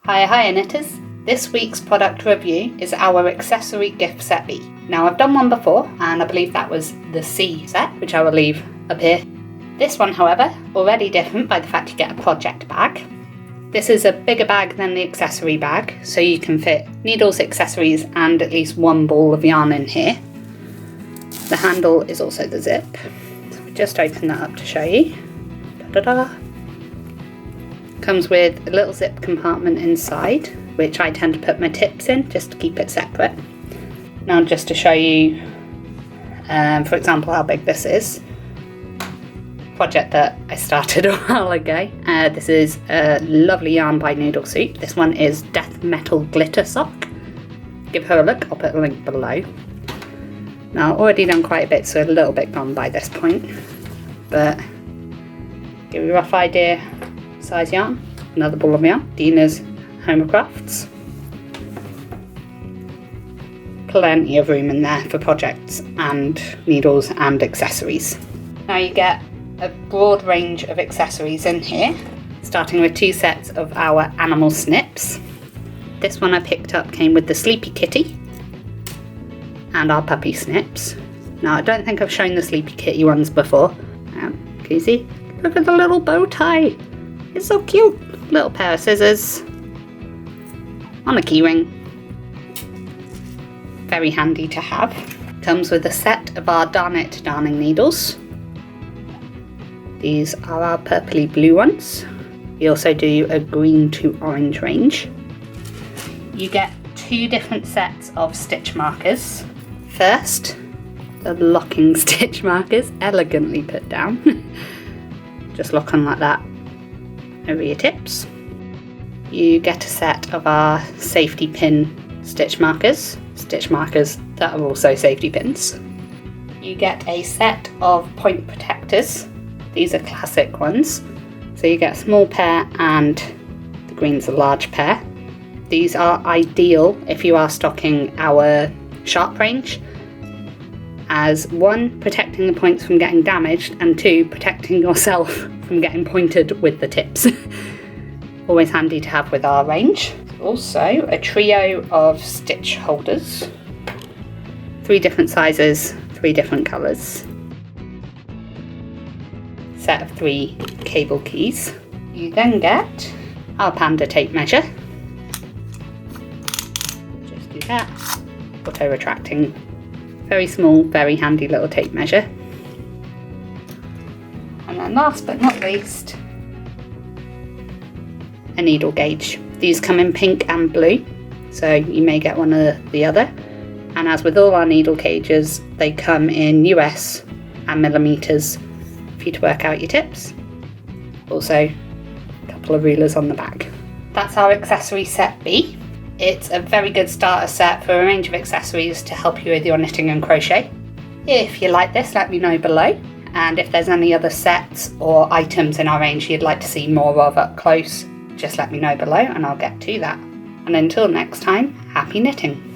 Hiya knitters! This week's product review is our Accessory Gift Set B. Now I've done one before and I believe that was the C set, which I will leave up here. This one however, already different by the fact you get a project bag. This is a bigger bag than the accessory bag, so you can fit needles, accessories and at least one ball of yarn in here. The handle is also the zip. So we just open that up to show you. Ta-da-da! Comes with a little zip compartment inside, which I tend to put my tips in just to keep it separate. Now just to show you, for example, how big this is. Project that I started a while ago. This is a lovely yarn by Noodle Soup. This one is Death Metal Glitter Sock. Give her a look, I'll put a link below. Now already done quite a bit, so a little bit gone by this point, but give you a rough idea. Size yarn, another ball of yarn, Dina's Homercrafts. Plenty of room in there for projects and needles and accessories. Now you get a broad range of accessories in here, starting with 2 sets of our animal snips. This one I picked up came with the Sleepy Kitty and our puppy snips. Now I don't think I've shown the Sleepy Kitty ones before. Can you see? Look at the little bow tie. It's so cute. Little pair of scissors on a keyring. Very handy to have. Comes with a set of our Darnit darning needles. These are our purpley blue ones. We also do a green to orange range. You get 2 different sets of stitch markers. First, the locking stitch markers, elegantly put down. Just lock on like that over your tips. You get a set of our safety pin stitch markers that are also safety pins. You get a set of point protectors. These are classic ones. So you get a small pair and the green's a large pair. These are ideal if you are stocking our sharp range, as 1, protecting the points from getting damaged, and 2, protecting yourself from getting pointed with the tips. Always handy to have with our range. Also a trio of stitch holders, 3 different sizes, 3 different colours. Set of 3 cable keys. You then get our Panda tape measure. Just do that. Auto retracting. Very small, very handy little tape measure. And then last but not least, a needle gauge. These come in pink and blue, so you may get one or the other. And as with all our needle gauges, they come in US and millimeters for you to work out your tips. Also, a couple of rulers on the back. That's our Accessory Set B. It's a very good starter set for a range of accessories to help you with your knitting and crochet. If you like this, let me know below. And if there's any other sets or items in our range you'd like to see more of up close, just let me know below and I'll get to that. And until next time, happy knitting!